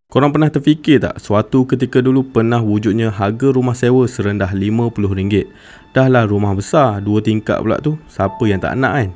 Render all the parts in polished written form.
Korang pernah terfikir tak, suatu ketika dulu pernah wujudnya harga rumah sewa serendah RM50. Dah lah rumah besar, 2 tingkat pula tu, siapa yang tak nak kan?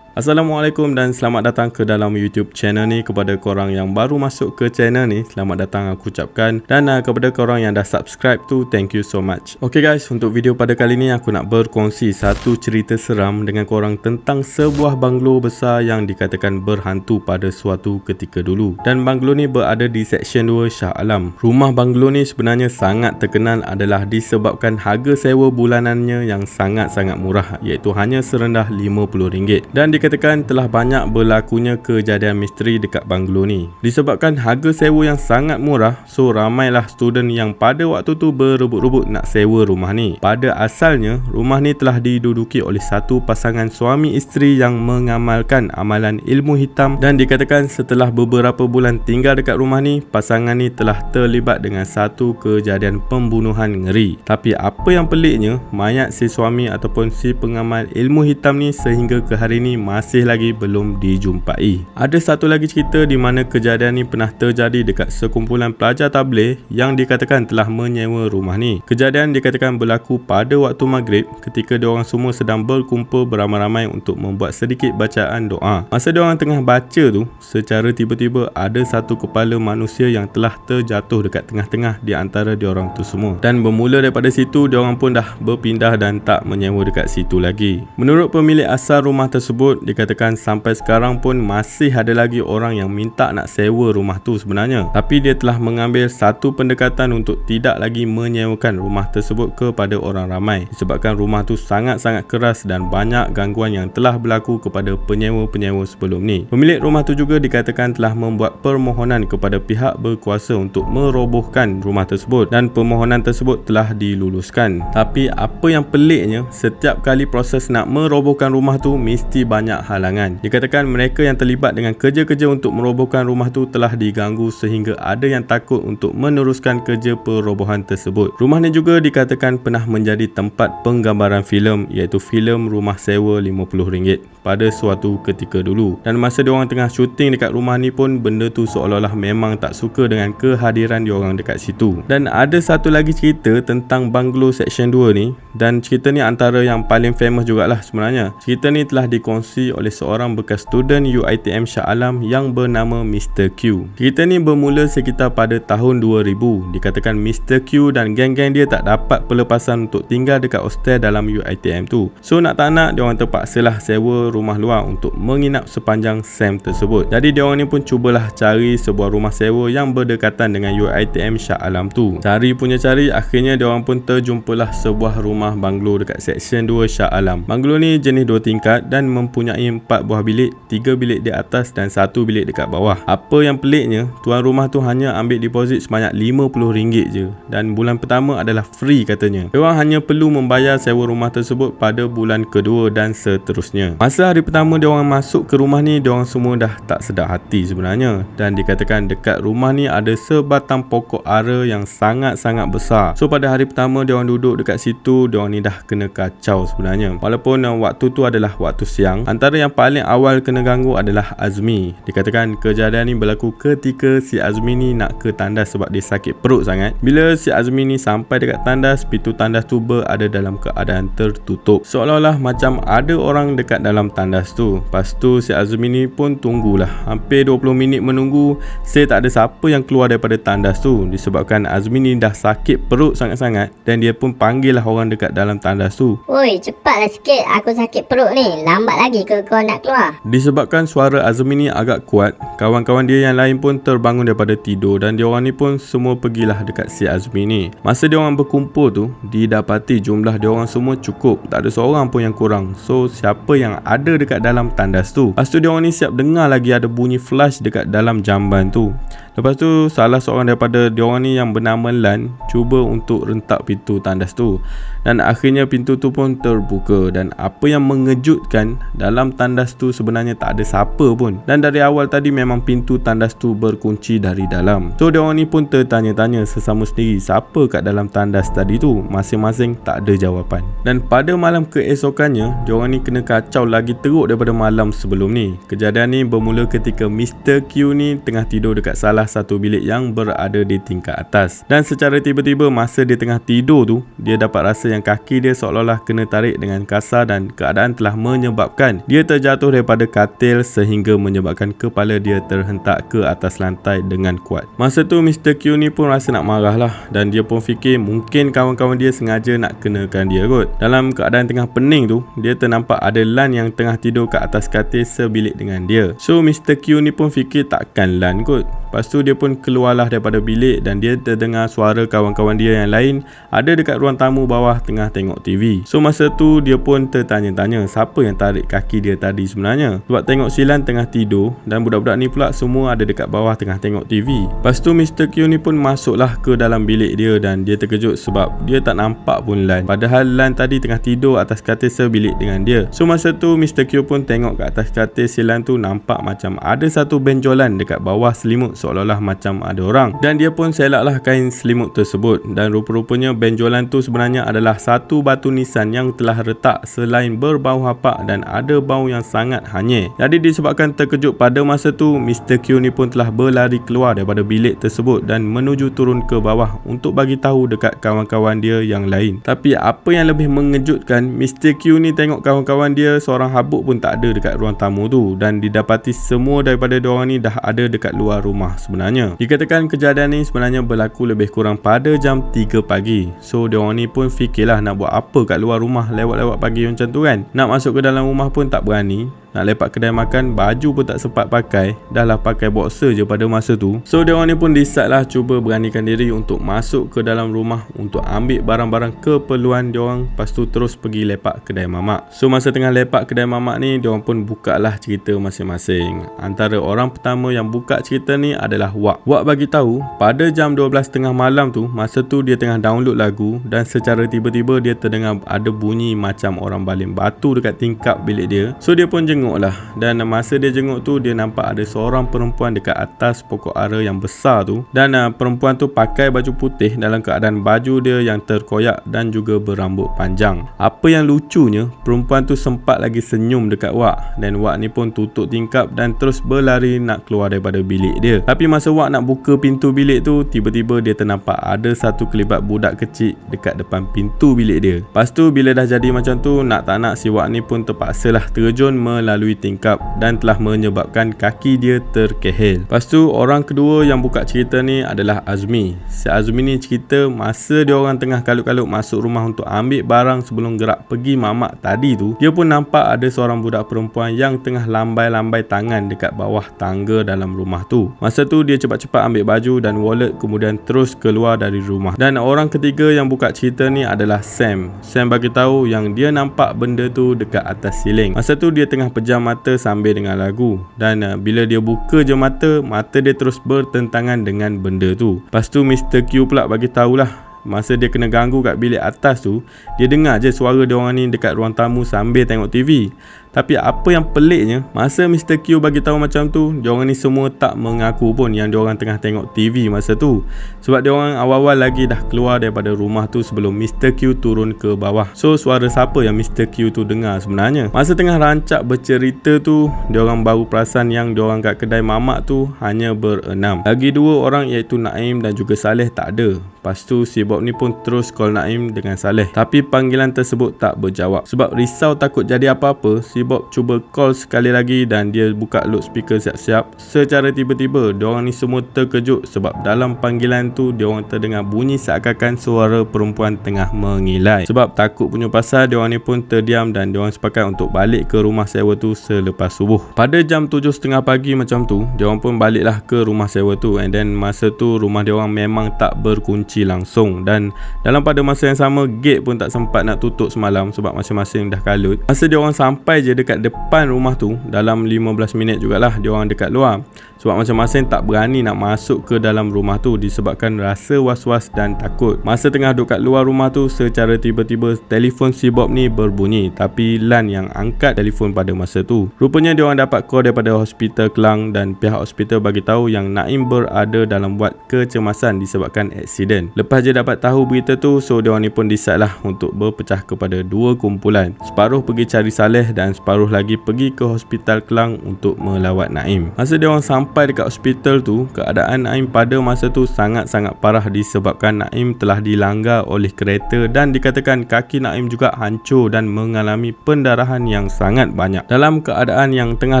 Assalamualaikum dan selamat datang ke dalam YouTube channel ni. Kepada korang yang baru masuk ke channel ni, selamat datang aku ucapkan. Dan kepada korang yang dah subscribe tu, thank you so much. Okay guys, untuk video pada kali ni aku nak berkongsi satu cerita seram dengan korang tentang sebuah banglo besar yang dikatakan berhantu pada suatu ketika dulu. Dan banglo ni berada di Seksyen 2 Shah Alam. Rumah banglo ni sebenarnya sangat terkenal adalah disebabkan harga sewa bulanannya yang sangat-sangat murah, iaitu hanya serendah RM50. Dan dikatakan telah banyak berlakunya kejadian misteri dekat banglo ni. Disebabkan harga sewa yang sangat murah, so ramailah student yang pada waktu tu berebut-rebut nak sewa rumah ni. Pada asalnya, rumah ni telah diduduki oleh satu pasangan suami isteri yang mengamalkan amalan ilmu hitam, dan dikatakan setelah beberapa bulan tinggal dekat rumah ni, pasangan ni telah terlibat dengan satu kejadian pembunuhan ngeri. Tapi apa yang peliknya, mayat si suami ataupun si pengamal ilmu hitam ni sehingga ke hari ni masih lagi belum dijumpai. Ada satu lagi cerita di mana kejadian ni pernah terjadi dekat sekumpulan pelajar tabligh yang dikatakan telah menyewa rumah ni. Kejadian dikatakan berlaku pada waktu maghrib ketika diorang semua sedang berkumpul beramai-ramai untuk membuat sedikit bacaan doa. Masa diorang tengah baca tu, secara tiba-tiba ada satu kepala manusia yang telah terjatuh dekat tengah-tengah di antara diorang tu semua. Dan bermula daripada situ, diorang pun dah berpindah dan tak menyewa dekat situ lagi. Menurut pemilik asal rumah tersebut, dikatakan sampai sekarang pun masih ada lagi orang yang minta nak sewa rumah tu sebenarnya. Tapi dia telah mengambil satu pendekatan untuk tidak lagi menyewakan rumah tersebut kepada orang ramai, disebabkan rumah tu sangat-sangat keras dan banyak gangguan yang telah berlaku kepada penyewa-penyewa sebelum ni. Pemilik rumah tu juga dikatakan telah membuat permohonan kepada pihak berkuasa untuk merobohkan rumah tersebut, dan permohonan tersebut telah diluluskan. Tapi apa yang peliknya, setiap kali proses nak merobohkan rumah tu mesti banyak halangan. Dikatakan mereka yang terlibat dengan kerja-kerja untuk merobohkan rumah tu telah diganggu sehingga ada yang takut untuk meneruskan kerja perobohan tersebut. Rumah ni juga dikatakan pernah menjadi tempat penggambaran filem, iaitu filem Rumah Sewa RM50 pada suatu ketika dulu. Dan masa diorang tengah syuting dekat rumah ni pun, benda tu seolah-olah memang tak suka dengan kehadiran diorang dekat situ. Dan ada satu lagi cerita tentang banglo Seksyen 2 ni, dan cerita ni antara yang paling famous jugalah sebenarnya. Cerita ni telah dikongsi oleh seorang bekas student UiTM Shah Alam yang bernama Mr. Q. Cerita ni bermula sekitar pada tahun 2000. Dikatakan Mr. Q dan geng-geng dia tak dapat pelepasan untuk tinggal dekat hostel dalam UiTM tu. So nak tak nak, diorang terpaksalah sewa rumah luar untuk menginap sepanjang SEM tersebut. Jadi diorang ni pun cubalah cari sebuah rumah sewa yang berdekatan dengan UiTM Shah Alam tu. Cari punya cari, akhirnya diorang pun terjumpalah sebuah rumah banglo dekat Seksyen 2 Shah Alam. Banglo ni jenis 2 tingkat dan mempunyai 4 buah bilik, 3 bilik di atas dan 1 bilik dekat bawah. Apa yang peliknya, tuan rumah tu hanya ambil deposit sebanyak RM50 je, dan bulan pertama adalah free katanya. Diorang hanya perlu membayar sewa rumah tersebut pada bulan kedua dan seterusnya. Masa hari pertama diorang masuk ke rumah ni, diorang semua dah tak sedap hati sebenarnya, dan dikatakan dekat rumah ni ada sebatang pokok ara yang sangat-sangat besar. So pada hari pertama diorang duduk dekat situ, diorang ni dah kena kacau sebenarnya. Walaupun waktu tu adalah waktu siang. Antara yang paling awal kena ganggu adalah Azmi. Dikatakan kejadian ni berlaku ketika si Azmi ni nak ke tandas sebab dia sakit perut sangat. Bila si Azmi ni sampai dekat tandas, pintu tandas tu berada dalam keadaan tertutup, seolah-olah macam ada orang dekat dalam tandas tu. Lepas tu si Azmi ni pun tunggulah hampir 20 minit menunggu. Tak ada siapa yang keluar daripada tandas tu, disebabkan Azmi ni dah sakit perut sangat-sangat, dan dia pun panggil lah orang dekat dalam tandas tu. Oi, cepatlah sikit, aku sakit perut ni. Lambat lagi ke kau nak keluar? Disebabkan suara Azmi ni agak kuat, kawan-kawan dia yang lain pun terbangun daripada tidur, dan diorang ni pun semua pergilah dekat si Azmi ni. Masa diorang berkumpul tu, didapati jumlah diorang semua cukup, tak ada seorang pun yang kurang. So siapa yang ada dekat dalam tandas tu? Lepas tu diorang ni siap dengar lagi ada bunyi flash dekat dalam jamban tu. Lepas tu salah seorang daripada diorang ni yang bernama Lan cuba untuk rentak pintu tandas tu, dan akhirnya pintu tu pun terbuka. Dan apa yang mengejutkan, dalam dalam tandas tu sebenarnya tak ada siapa pun. Dan dari awal tadi memang pintu tandas tu berkunci dari dalam. So diorang ni pun tertanya-tanya sesama sendiri siapa kat dalam tandas tadi tu. Masing-masing tak ada jawapan. Dan pada malam keesokannya, diorang ni kena kacau lagi teruk daripada malam sebelum ni. Kejadian ni bermula ketika Mr. Q ni tengah tidur dekat salah satu bilik yang berada di tingkat atas. Dan secara tiba-tiba masa dia tengah tidur tu, dia dapat rasa yang kaki dia seolah-olah kena tarik dengan kasar dan keadaan telah menyebabkan dia terjatuh daripada katil sehingga menyebabkan kepala dia terhentak ke atas lantai dengan kuat. Masa tu Mr. Q ni pun rasa nak marah lah, dan dia pun fikir mungkin kawan-kawan dia sengaja nak kenakan dia kot. Dalam keadaan tengah pening tu, dia ternampak ada Lan yang tengah tidur kat atas katil sebilik dengan dia. So Mr. Q ni pun fikir takkan Lan kot. Lepas tu dia pun keluarlah daripada bilik dan dia terdengar suara kawan-kawan dia yang lain ada dekat ruang tamu bawah tengah tengok TV. So masa tu dia pun tertanya-tanya siapa yang tarik kaki dia tadi sebenarnya. Sebab tengok si Lan tengah tidur dan budak-budak ni pula semua ada dekat bawah tengah tengok TV. Lepas tu Mr. Q ni pun masuklah ke dalam bilik dia dan dia terkejut sebab dia tak nampak pun Lan. Padahal Lan tadi tengah tidur atas katil sebilik dengan dia. So masa tu Mr. Q pun tengok kat atas katil si Lan tu nampak macam ada satu benjolan dekat bawah selimut seolah-olah macam ada orang. Dan dia pun selaklah kain selimut tersebut dan rupa-rupanya benjolan tu sebenarnya adalah satu batu nisan yang telah retak selain berbau hapak dan ada bau yang sangat hanyir. Jadi disebabkan terkejut pada masa tu, Mr. Q ni pun telah berlari keluar daripada bilik tersebut dan menuju turun ke bawah untuk bagi tahu dekat kawan-kawan dia yang lain. Tapi apa yang lebih mengejutkan, Mr. Q ni tengok kawan-kawan dia seorang habuk pun tak ada dekat ruang tamu tu dan didapati semua daripada diorang ni dah ada dekat luar rumah sebenarnya. Dikatakan kejadian ni sebenarnya berlaku lebih kurang pada jam 3 pagi. So diorang ni pun fikirlah nak buat apa kat luar rumah lewat-lewat pagi macam tu kan. Nak masuk ke dalam rumah pun tak berani. Nak lepak kedai makan, baju pun tak sempat pakai. Dah lah pakai boxer je pada masa tu. So diorang ni pun decide lah cuba beranikan diri untuk masuk ke dalam rumah untuk ambil barang-barang keperluan diorang. Lepas tu terus pergi lepak kedai mamak. So masa tengah lepak kedai mamak ni, diorang pun buka lah cerita masing-masing. Antara orang pertama yang buka cerita ni adalah Wak. Wak bagi tahu pada jam 12.30 malam tu, masa tu dia tengah download lagu dan secara tiba-tiba dia terdengar ada bunyi macam orang baling batu dekat tingkap bilik dia. So dia pun jenguk lah, dan masa dia jenguk tu dia nampak ada seorang perempuan dekat atas pokok ara yang besar tu, dan perempuan tu pakai baju putih dalam keadaan baju dia yang terkoyak dan juga berambut panjang. Apa yang lucunya, perempuan tu sempat lagi senyum dekat Wak, dan Wak ni pun tutup tingkap dan terus berlari nak keluar daripada bilik dia. Tapi masa Wak nak buka pintu bilik tu, tiba-tiba dia ternampak ada satu kelibat budak kecil dekat depan pintu bilik dia. Lepas tu bila dah jadi macam tu, nak tak nak si Wak ni pun terpaksalah terjun melalui tingkap dan telah menyebabkan kaki dia terkehel. Lepas tu orang kedua yang buka cerita ni adalah Azmi. Si Azmi ni cerita masa dia orang tengah kalut-kalut masuk rumah untuk ambil barang sebelum gerak pergi mamak tadi tu, dia pun nampak ada seorang budak perempuan yang tengah lambai-lambai tangan dekat bawah tangga dalam rumah tu. Masa tu dia cepat-cepat ambil baju dan wallet kemudian terus keluar dari rumah. Dan orang ketiga yang buka cerita ni adalah Sam. Sam bagi tahu yang dia nampak benda tu dekat atas siling. Masa tu dia tengah pejam mata sambil dengar lagu, dan bila dia buka je mata dia terus bertentangan dengan benda tu. Lepas tu Mr. Q pula bagi tahulah masa dia kena ganggu kat bilik atas tu, dia dengar je suara diorang ni dekat ruang tamu sambil tengok TV. Tapi apa yang peliknya, masa Mr. Q bagi tahu macam tu, diorang ni semua tak mengaku pun yang diorang tengah tengok TV masa tu. Sebab diorang awal-awal lagi dah keluar daripada rumah tu sebelum Mr. Q turun ke bawah. So suara siapa yang Mr. Q tu dengar sebenarnya? Masa tengah rancak bercerita tu, diorang baru perasan yang diorang kat kedai mamak tu hanya berenam. Lagi dua orang iaitu Naim dan juga Saleh tak ada. Lepas tu si Bob ni pun terus call Naim dengan Saleh, tapi panggilan tersebut tak berjawab. Sebab risau takut jadi apa-apa, si Bob cuba call sekali lagi dan dia buka loudspeaker siap-siap. Secara tiba-tiba diorang ni semua terkejut sebab dalam panggilan tu diorang terdengar bunyi seakan-akan suara perempuan tengah mengilai. Sebab takut punya pasal, diorang ni pun terdiam dan diorang sepakat untuk balik ke rumah sewa tu selepas subuh. Pada jam 7.30 pagi macam tu, diorang pun baliklah ke rumah sewa tu, and then masa tu rumah diorang memang tak berkunci langsung, dan dalam pada masa yang sama gate pun tak sempat nak tutup semalam sebab masing-masing dah kalut. Masa diorang sampai je dekat depan rumah tu, dalam 15 minit jugalah diorang dekat luar. Sebab masing-masing tak berani nak masuk ke dalam rumah tu disebabkan rasa was-was dan takut. Masa tengah duduk kat luar rumah tu, secara tiba-tiba telefon si Bob ni berbunyi, tapi Lan yang angkat telefon pada masa tu. Rupanya dia orang dapat call daripada hospital Klang dan pihak hospital bagi tahu yang Naim berada dalam wad kecemasan disebabkan aksiden. Lepas dia dapat tahu berita tu, so dia orang ni pun decide lah untuk berpecah kepada dua kumpulan. Separuh pergi cari Saleh dan separuh lagi pergi ke hospital Klang untuk melawat Naim. Masa dia orang sampai dekat hospital tu, keadaan Naim pada masa tu sangat-sangat parah disebabkan Naim telah dilanggar oleh kereta dan dikatakan kaki Naim juga hancur dan mengalami pendarahan yang sangat banyak. Dalam keadaan yang tengah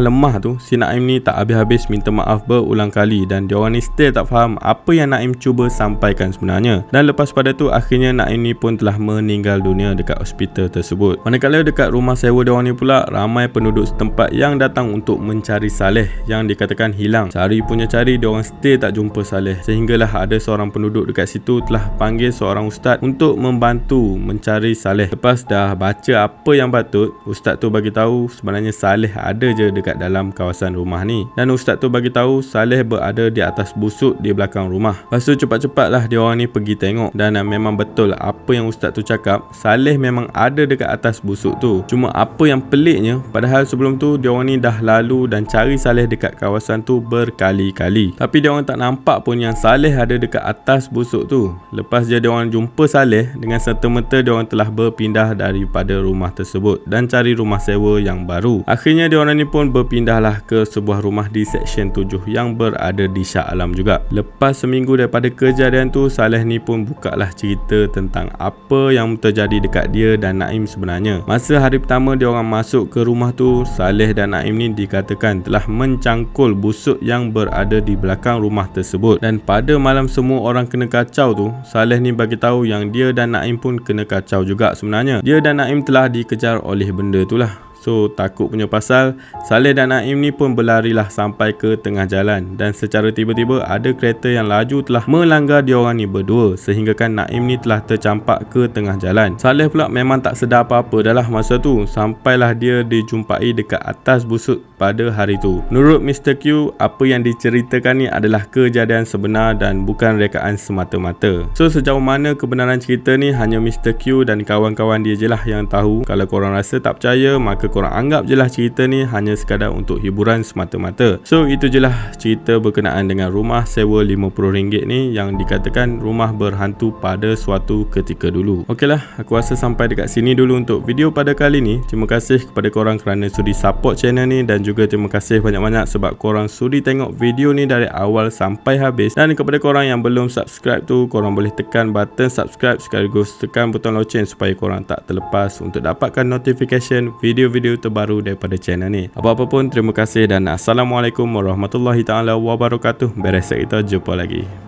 lemah tu, si Naim ni tak habis-habis minta maaf berulang kali dan dia orang ni still tak faham apa yang Naim cuba sampaikan sebenarnya. Dan lepas pada tu akhirnya Naim ni pun telah meninggal dunia dekat hospital tersebut. Manakala dekat rumah sewa dia orang ni pula, ramai penduduk setempat yang datang untuk mencari Saleh yang dikatakan hilang. Cari punya cari, dia orang still tak jumpa Saleh, sehinggalah ada seorang penduduk dekat situ telah panggil seorang ustaz untuk membantu mencari Saleh. Lepas dah baca apa yang patut, ustaz tu bagi tahu sebenarnya Saleh ada je dekat dalam kawasan rumah ni, dan ustaz tu bagi tahu Saleh berada di atas busuk di belakang rumah. Lepas tu cepat-cepatlah dia orang ni pergi tengok dan memang betul apa yang ustaz tu cakap, Saleh memang ada dekat atas busuk tu. Cuma apa yang peliknya, padahal sebelum tu dia orang ni dah lalu dan cari Saleh dekat kawasan tu berkali-kali, tapi dia orang tak nampak pun yang Saleh ada dekat atas busuk tu. Lepas dia orang jumpa Saleh, dengan serta-merta dia orang telah berpindah daripada rumah tersebut dan cari rumah sewa yang baru. Akhirnya dia orang ni pun berpindahlah ke sebuah rumah di Seksyen 7 yang berada di Shah Alam juga. Lepas seminggu daripada kejadian tu, Saleh ni pun bukalah cerita tentang apa yang terjadi dekat dia dan Naim sebenarnya. Masa hari pertama dia orang masuk ke rumah tu, Saleh dan Naim ni dikatakan telah mencangkul busuk yang berada di belakang rumah tersebut. Dan pada malam semua orang kena kacau tu, Saleh ni bagi tahu yang dia dan Naim pun kena kacau juga sebenarnya. Dia dan Naim telah dikejar oleh benda tu lah. So takut punya pasal, Saleh dan Naim ni pun berlarilah sampai ke tengah jalan dan secara tiba-tiba ada kereta yang laju telah melanggar diorang ni berdua, sehingga kan Naim ni telah tercampak ke tengah jalan. Saleh pula memang tak sedar apa-apa dah lah masa tu, sampailah dia dijumpai dekat atas busuk pada hari tu. Menurut Mr. Q, apa yang diceritakan ni adalah kejadian sebenar dan bukan rekaan semata-mata. So sejauh mana kebenaran cerita ni hanya Mr. Q dan kawan-kawan dia je lah yang tahu. Kalau korang rasa tak percaya, maka korang anggap je lah cerita ni hanya sekadar untuk hiburan semata-mata. So itu je lah cerita berkenaan dengan rumah sewa RM50 ni yang dikatakan rumah berhantu pada suatu ketika dulu. Okeylah, aku rasa sampai dekat sini dulu untuk video pada kali ni. Terima kasih kepada korang kerana sudi support channel ni dan juga terima kasih banyak-banyak sebab korang sudi tengok video ni dari awal sampai habis. Dan kepada korang yang belum subscribe tu, korang boleh tekan button subscribe sekaligus tekan butang loceng supaya korang tak terlepas untuk dapatkan notification video-video terbaru daripada channel ni. Apa-apa pun terima kasih dan Assalamualaikum warahmatullahi taala wabarakatuh. Beres kita jumpa lagi.